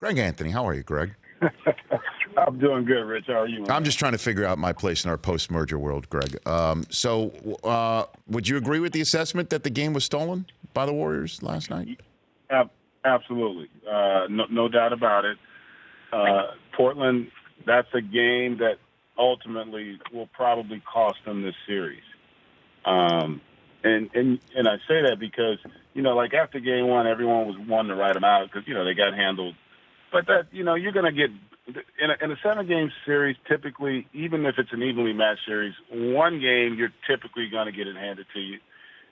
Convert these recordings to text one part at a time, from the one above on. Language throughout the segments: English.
Greg Anthony, how are you, Greg? I'm doing good, Rich. How are you? I'm just trying to figure out my place in our post-merger world, Greg. Would you agree with the assessment that the game was stolen by the Warriors last night? Absolutely. No doubt about it. Portland, that's a game that ultimately will probably cost them this series. And I say that because, like after game one, everyone was wanting to write them out because, they got handled. But that, you're going to get in a 7-game series, typically, even if it's an evenly matched series, one game you're typically going to get it handed to you.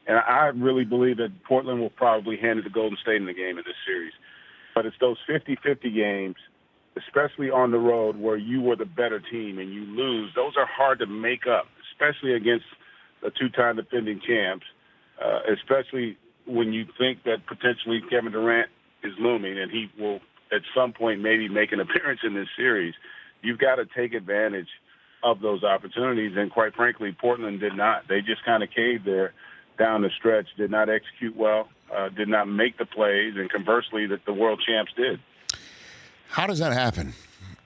And I really believe that Portland will probably hand it to Golden State in the game in this series. But it's those 50-50 games, especially on the road where you were the better team and you lose. Those are hard to make up, especially against the two-time defending champs, especially when you think that potentially Kevin Durant is looming and he will at some point maybe make an appearance in this series. You've got to take advantage of those opportunities. And quite frankly, Portland did not. They just kind of caved there down the stretch, did not execute well, did not make the plays, and conversely, that the world champs did. How does that happen?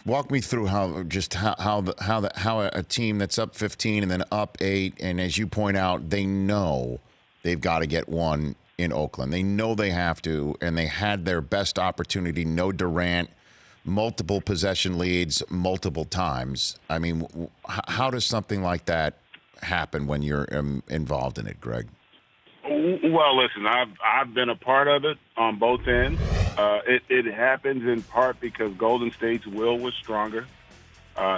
Walk me through how a team that's up 15 and then up 8, and as you point out, they know they've got to get one in Oakland. They know they have to, and they had their best opportunity. No Durant, multiple possession leads multiple times. I mean, how does something like that happen when you're involved in it, Greg? Well, listen, I've been a part of it on both ends. It happens in part because Golden State's will was stronger.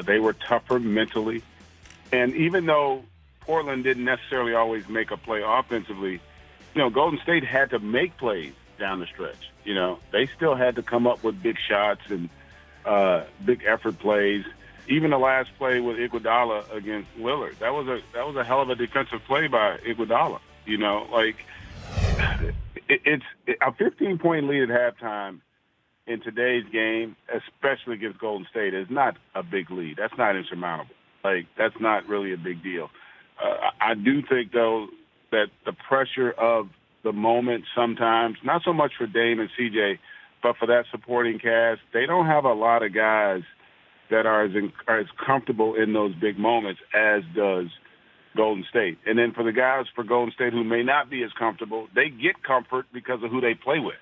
They were tougher mentally. And even though Portland didn't necessarily always make a play offensively, Golden State had to make plays down the stretch. They still had to come up with big shots and big effort plays. Even the last play with Iguodala against Lillard, that was a hell of a defensive play by Iguodala. It's a 15-point lead at halftime in today's game, especially against Golden State, is not a big lead. That's not insurmountable. That's not really a big deal. I do think, though, that the pressure of the moment sometimes, not so much for Dame and CJ, but for that supporting cast, they don't have a lot of guys that are as comfortable in those big moments as does Golden State. And then for the guys for Golden State who may not be as comfortable, they get comfort because of who they play with.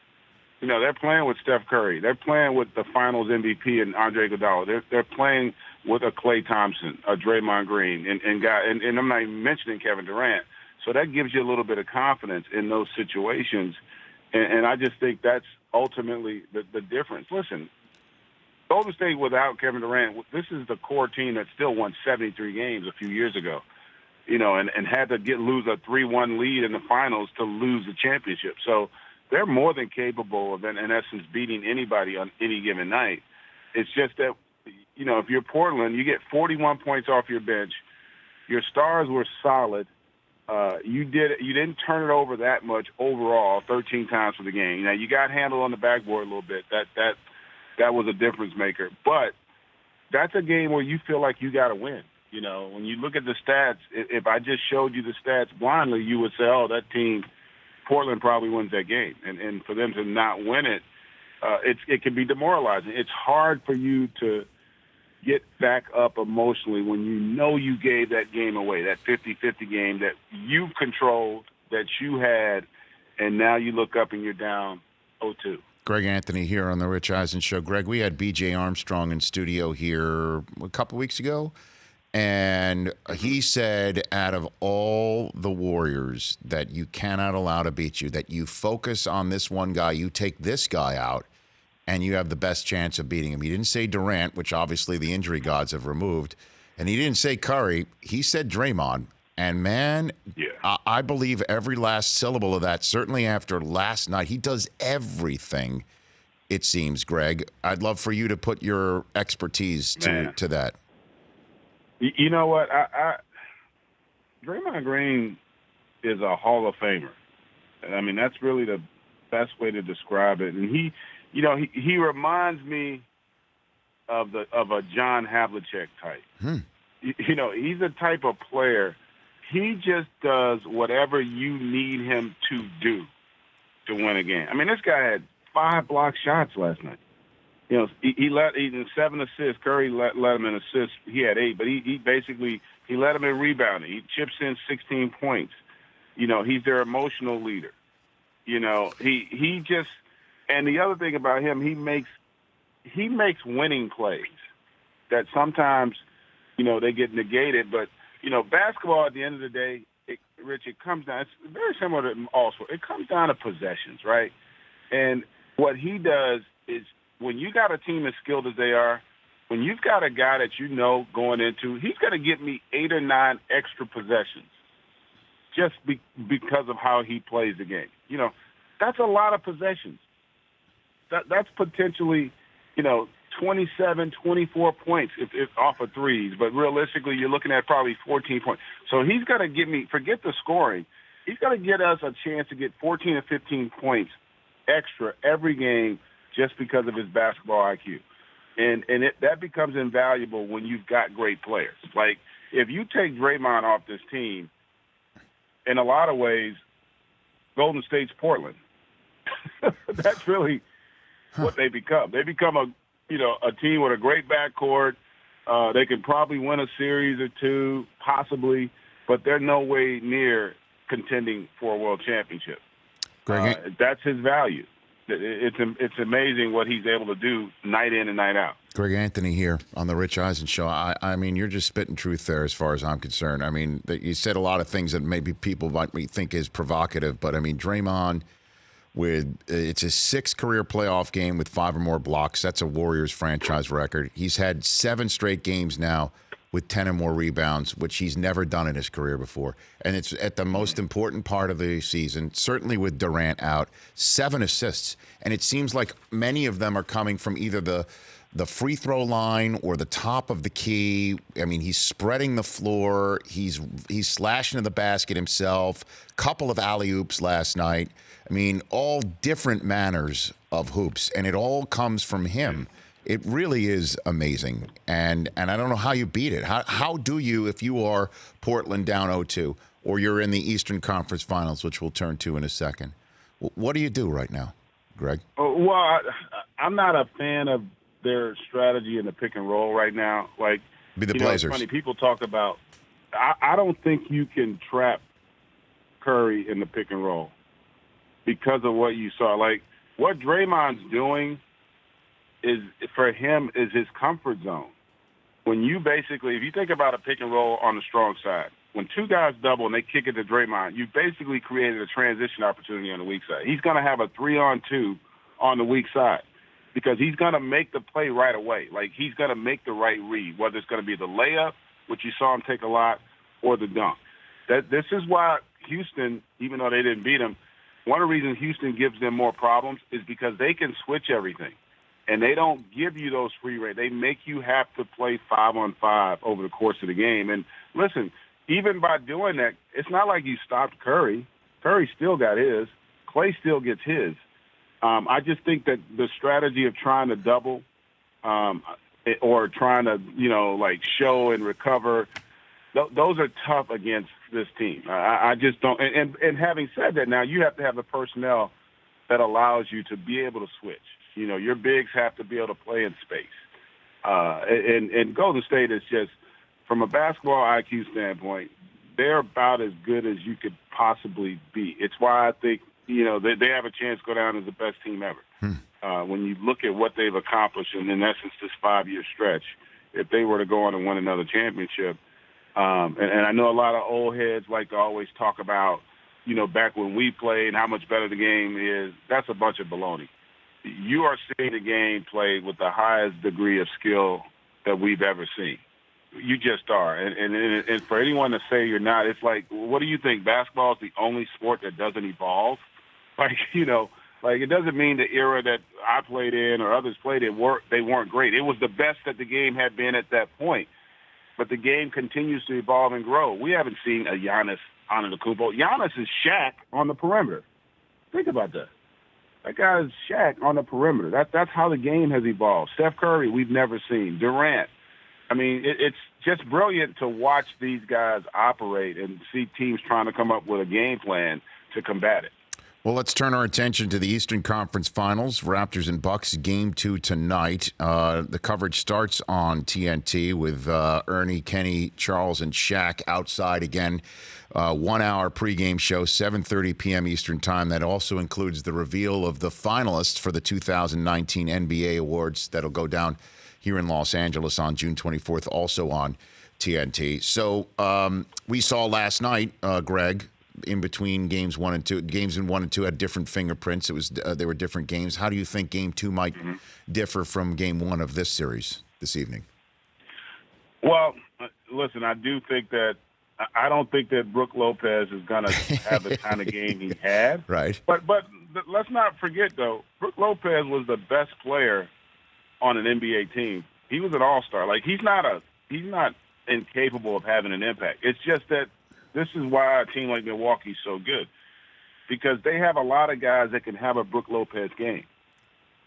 They're playing with Steph Curry. They're playing with the Finals MVP and Andre Iguodala. They're playing with a Klay Thompson, a Draymond Green, and I'm not even mentioning Kevin Durant. So that gives you a little bit of confidence in those situations. And I just think that's ultimately the difference. Listen, Golden State without Kevin Durant, this is the core team that still won 73 games a few years ago, and had to lose a 3-1 lead in the finals to lose the championship. So they're more than capable of, in essence, beating anybody on any given night. It's just that, if you're Portland, you get 41 points off your bench. Your stars were solid. You didn't turn it over that much overall, 13 times for the game. Now, you got handled on the backboard a little bit. That was a difference maker. But that's a game where you feel like you got to win. When you look at the stats, if I just showed you the stats blindly, you would say, oh, that team, Portland probably wins that game. And for them to not win it, it can be demoralizing. It's hard for you to get back up emotionally when you gave that game away, that 50-50 game that you controlled, that you had, and now you look up and you're down 0-2. Greg Anthony here on the Rich Eisen Show. Greg, we had B.J. Armstrong in studio here a couple weeks ago, and he said out of all the Warriors that you cannot allow to beat you, that you focus on this one guy, you take this guy out, and you have the best chance of beating him. He didn't say Durant, which obviously the injury gods have removed, and he didn't say Curry. He said Draymond. And, man, yeah. I believe every last syllable of that, certainly after last night. He does everything, it seems, Greg. I'd love for you to put your expertise to that. You know what? Draymond Green is a Hall of Famer. I mean, that's really the best way to describe it. And he reminds me of a John Havlicek type. He's the type of player. He just does whatever you need him to do to win a game. I mean, this guy had 5 blocked shots last night. He in 7 assists. Curry let him in assists. He had 8, but he basically he let him in rebounding. He chips in 16 points. He's their emotional leader. He just, and the other thing about him, he makes winning plays that sometimes they get negated. But basketball at the end of the day, Rich, it comes down. It's very similar to all sports. It comes down to possessions, right? And what he does is, when you got a team as skilled as they are, when you've got a guy that going into, he's going to get me 8 or 9 extra possessions just because of how he plays the game. That's a lot of possessions. That's potentially, 27, 24 points if off of threes. But realistically, you're looking at probably 14 points. So he's going to give me, forget the scoring, he's going to get us a chance to get 14 or 15 points extra every game just because of his basketball IQ. And that becomes invaluable when you've got great players. Like, if you take Draymond off this team, in a lot of ways, Golden State's Portland. That's really what they become. They become a team with a great backcourt. They could probably win a series or two, possibly, but they're no way near contending for a world championship. That's his value. It's amazing what he's able to do night in and night out. Greg Anthony here on the Rich Eisen Show. I mean, you're just spitting truth there as far as I'm concerned. I mean, you said a lot of things that maybe people might think is provocative, but I mean, Draymond, it's his 6th career playoff game with 5 or more blocks. That's a Warriors franchise record. He's had 7 straight games now with 10 or more rebounds, which he's never done in his career before. And it's at the most important part of the season, certainly with Durant out, 7 assists. And it seems like many of them are coming from either the free throw line or the top of the key. I mean, he's spreading the floor. He's slashing to the basket himself. Couple of alley-oops last night. I mean, all different manners of hoops, and it all comes from him. It really is amazing, and I don't know how you beat it. How do you, if you are Portland down 0-2, or you're in the Eastern Conference Finals, which we'll turn to in a second? What do you do right now, Greg? Well, I'm not a fan of their strategy in the pick and roll right now. Like, Be the Blazers. It's funny, people talk about. I don't think you can trap Curry in the pick and roll because of what you saw. Like, what Draymond's doing is, for him, is his comfort zone. When you basically, if you think about a pick and roll on the strong side, when 2 guys double and they kick it to Draymond, you basically created a transition opportunity on the weak side. He's going to have a 3-on-2 on the weak side because he's going to make the play right away. Like, he's going to make the right read, whether it's going to be the layup, which you saw him take a lot, or the dunk. This is why Houston, even though they didn't beat him, one of the reasons Houston gives them more problems is because they can switch everything. And they don't give you those free rates. They make you have to play 5-on-5 over the course of the game. And listen, even by doing that, it's not like you stopped Curry. Curry still got his. Clay still gets his. I just think that the strategy of trying to double or trying to, show and recover, those are tough against this team. I just don't. And having said that, now you have to have the personnel that allows you to be able to switch. Your bigs have to be able to play in space. And Golden State is just, from a basketball IQ standpoint, they're about as good as you could possibly be. It's why I think, they have a chance to go down as the best team ever. When you look at what they've accomplished in essence, this 5-year stretch, if they were to go on and win another championship. And I know a lot of old heads like to always talk about, back when we played and how much better the game is. That's a bunch of baloney. You are seeing the game played with the highest degree of skill that we've ever seen. You just are. And for anyone to say you're not, it's like, what do you think? Basketball is the only sport that doesn't evolve? It doesn't mean the era that I played in or others played in, they weren't great. It was the best that the game had been at that point. But the game continues to evolve and grow. We haven't seen a Giannis Antetokounmpo. Giannis is Shaq on the perimeter. Think about that. That guy is Shaq on the perimeter. That's how the game has evolved. Steph Curry, we've never seen. Durant. I mean, it's just brilliant to watch these guys operate and see teams trying to come up with a game plan to combat it. Well, let's turn our attention to the Eastern Conference Finals. Raptors and Bucks, Game 2 tonight. The coverage starts on TNT with Ernie, Kenny, Charles, and Shaq outside again. 1 hour pregame show, 7:30 p.m. Eastern Time. That also includes the reveal of the finalists for the 2019 NBA Awards that'll go down here in Los Angeles on June 24th, also on TNT. So we saw last night, Greg, in between games 1 and 2. Games in 1 and 2 had different fingerprints. It was they were different games. How do you think Game 2 might differ from Game 1 of this series this evening? Well, listen, I do think that I don't think that Brook Lopez is going to have the kind of game he had. Right. But let's not forget, though, Brook Lopez was the best player on an NBA team. He was an all-star. Like, he's not incapable of having an impact. It's just that this is why a team like Milwaukee is so good, because they have a lot of guys that can have a Brook Lopez game.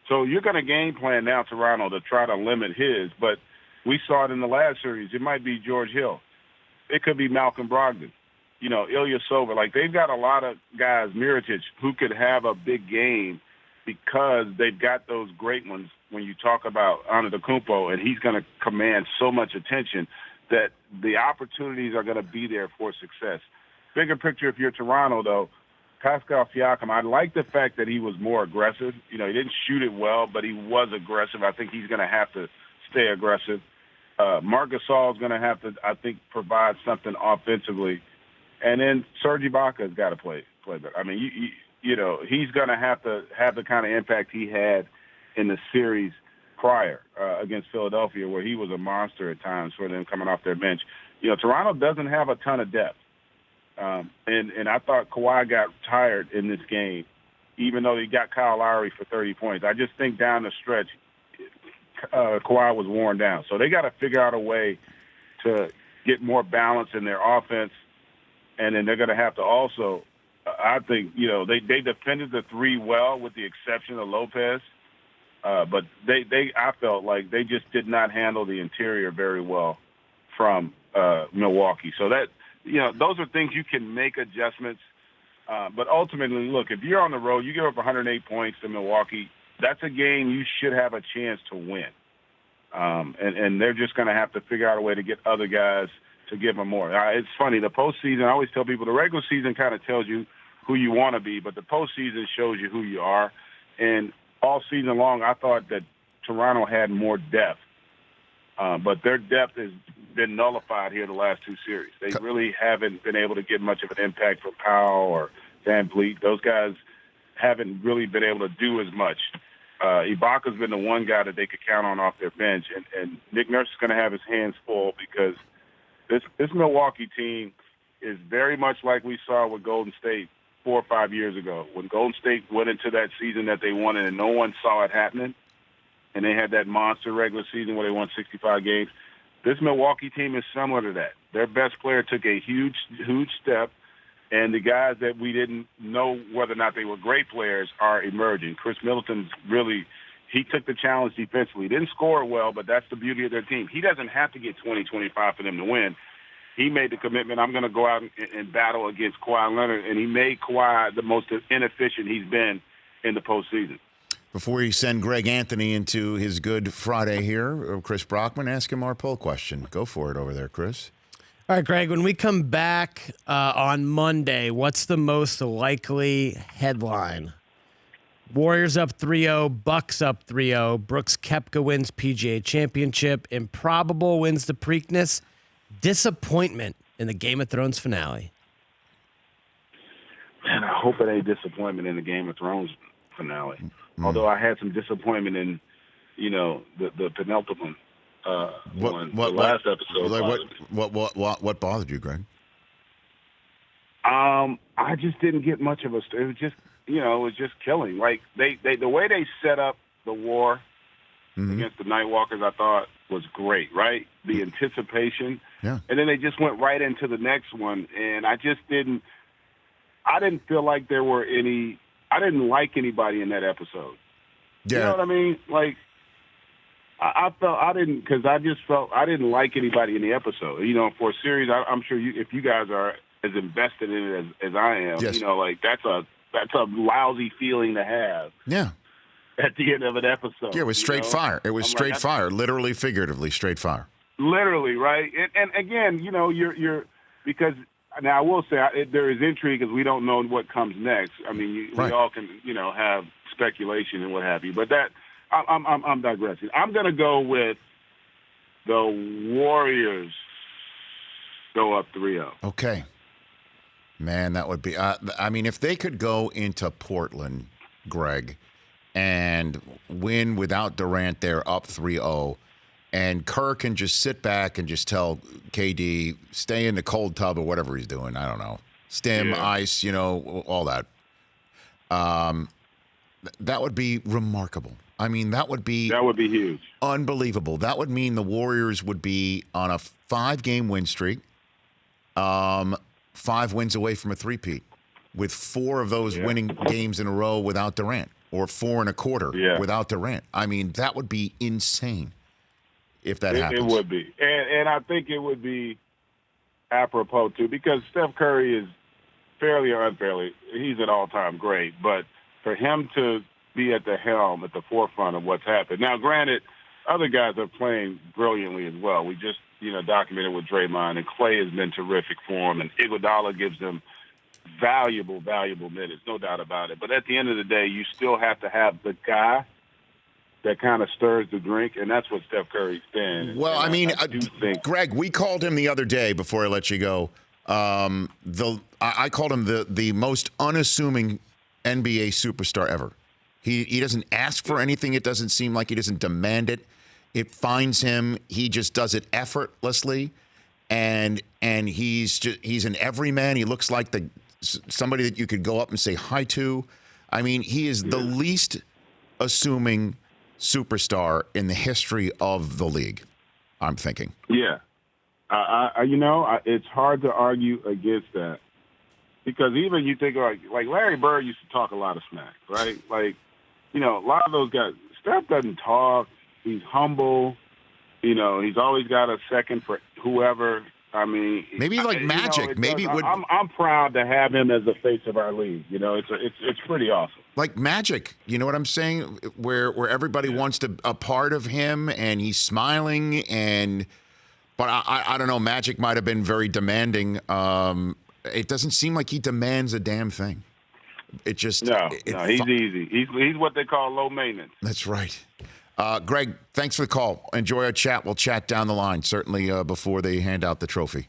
So you're going to game plan now, Toronto, to try to limit his, but we saw it in the last series. It might be George Hill. It could be Malcolm Brogdon, Ilya Sova. Like, they've got a lot of guys, Mirotic, who could have a big game because they've got those great ones when you talk about Antetokounmpo, and he's going to command so much attention that the opportunities are going to be there for success. Bigger picture, if you're Toronto, though, Pascal Siakam, I like the fact that he was more aggressive. He didn't shoot it well, but he was aggressive. I think he's going to have to stay aggressive. Marc Gasol is going to have to, I think, provide something offensively. And then Serge Ibaka's got to play better. I mean, he's going to have the kind of impact he had in the series prior against Philadelphia, where he was a monster at times for them coming off their bench. Toronto doesn't have a ton of depth. And I thought Kawhi got tired in this game, even though he got Kyle Lowry for 30 points. I just think down the stretch, Kawhi was worn down. So they got to figure out a way to get more balance in their offense. And then they're going to have to also, I think, they defended the three well with the exception of Lopez. But I felt like they just did not handle the interior very well from Milwaukee. So that, those are things you can make adjustments. But ultimately, look, if you're on the road, you give up 108 points to Milwaukee, that's a game you should have a chance to win. And they're just going to have to figure out a way to get other guys to give them more. It's funny, the postseason, I always tell people the regular season kind of tells you who you want to be, but the postseason shows you who you are. And all season long, I thought that Toronto had more depth. But their depth has been nullified here the last two series. They really haven't been able to get much of an impact from Powell or Van Vliet. Those guys haven't really been able to do as much. Ibaka's been the one guy that they could count on off their bench. And Nick Nurse is going to have his hands full because this Milwaukee team is very much like we saw with Golden State 4 or 5 years ago. When Golden State went into that season that they won and no one saw it happening, and they had that monster regular season where they won 65 games, this Milwaukee team is similar to that. Their best player took a huge step, and the guys that we didn't know whether or not they were great players are emerging. Chris Middleton's he took the challenge defensively. He didn't score well, but that's the beauty of their team. He doesn't have to get 20, 25 for them to win. He made the commitment, I'm going to go out and battle against Kawhi Leonard, and he made Kawhi the most inefficient he's been in the postseason. Before we send Greg Anthony into his Good Friday here, Chris Brockman, ask him our poll question. Go for it over there, Chris. All right, Greg, when we come back on Monday, what's the most likely headline? Warriors up 3-0, Bucks up 3-0, Brooks Koepka wins PGA Championship, Improbable wins the Preakness, disappointment in the Game of Thrones finale. Man, I hope it ain't disappointment in the Game of Thrones finale. Although I had some disappointment in, the penultimate one, the last episode. What bothered you, Greg? I just didn't get much of it was just, it was just killing. Like the way they set up the war against the Nightwalkers, I thought was great, right? The anticipation. Yeah. And then they just went right into the next one. And I didn't feel like there were I didn't like anybody in that episode. Yeah. You know what I mean? Like, I just felt I didn't like anybody in the episode. For a series, I'm sure if you guys are as invested in it as I am, yes. That's a that's a lousy feeling to have. Yeah. At the end of an episode. Yeah, it was straight fire. It was straight fire, literally, figuratively, straight fire. Literally, right? And again, you're because now I will say there is intrigue because we don't know what comes next. I mean, we all can, have speculation and what have you. But that I'm digressing. I'm going to go with the Warriors go up 3-0. Okay. Man, that would be. I mean, if they could go into Portland, Greg, and win without Durant, they're up 3-0. And Kerr can just sit back and just tell KD, stay in the cold tub or whatever he's doing. I don't know. Stim, ice, all that. That would be remarkable. I mean, that would be huge. Unbelievable. That would mean the Warriors would be on a 5-game win streak, 5 wins away from a three-peat, with 4 of those winning games in a row without Durant. Or 4 1/4 without Durant. I mean, that would be insane if that happens. It would be. And I think it would be apropos, too, because Steph Curry is fairly or unfairly, he's an all-time great. But for him to be at the helm, at the forefront of what's happened. Now, granted, other guys are playing brilliantly as well. We just, documented with Draymond, and Clay has been terrific for him, and Iguodala gives them valuable minutes, no doubt about it. But at the end of the day, you still have to have the guy that kind of stirs the drink, and that's what Steph Curry's been. Well, and I mean, I do think, Greg, we called him the other day before I let you go. I called him the most unassuming NBA superstar ever. He doesn't ask for anything. It doesn't seem like he doesn't demand it. It finds him. He just does it effortlessly, and he's an everyman. He looks like somebody that you could go up and say hi to. I mean, he is the least assuming superstar in the history of the league, I'm thinking. Yeah. It's hard to argue against that because even you think like Larry Bird used to talk a lot of smack, right? Like, a lot of those guys, Steph doesn't talk. He's humble. He's always got a second for whoever. I mean, maybe like Magic. Maybe it would. I'm proud to have him as the face of our league. It's pretty awesome. Like Magic, you know what I'm saying? Where everybody wants a part of him, and he's smiling. But I don't know. Magic might have been very demanding. It doesn't seem like he demands a damn thing. It just no. He's easy. He's what they call low maintenance. That's right. Greg, thanks for the call. Enjoy our chat. We'll chat down the line, certainly before they hand out the trophy.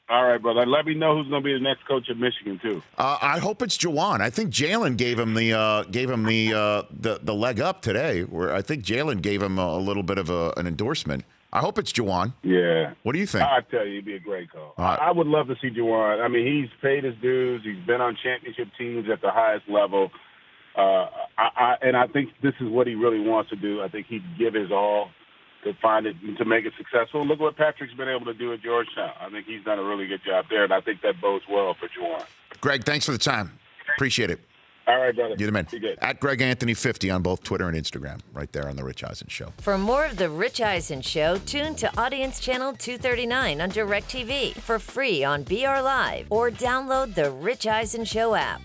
All right, brother. Let me know who's going to be the next coach of Michigan, too. I hope it's Juwan. I think Jalen gave him the leg up today. Where I think Jalen gave him a little bit of an endorsement. I hope it's Juwan. Yeah. What do you think? I tell you, it'd be a great call. I would love to see Juwan. I mean, he's paid his dues. He's been on championship teams at the highest level. And I think this is what he really wants to do. I think he'd give his all to find it, to make it successful. Look what Patrick's been able to do at Georgetown. I think he's done a really good job there, and I think that bodes well for Juwan. Greg, thanks for the time. Appreciate it. All right, brother. You're the man. Be good. At Greg Anthony 50 on both Twitter and Instagram, right there on The Rich Eisen Show. For more of The Rich Eisen Show, tune to Audience Channel 239 on DirecTV for free on BR Live or download the Rich Eisen Show app.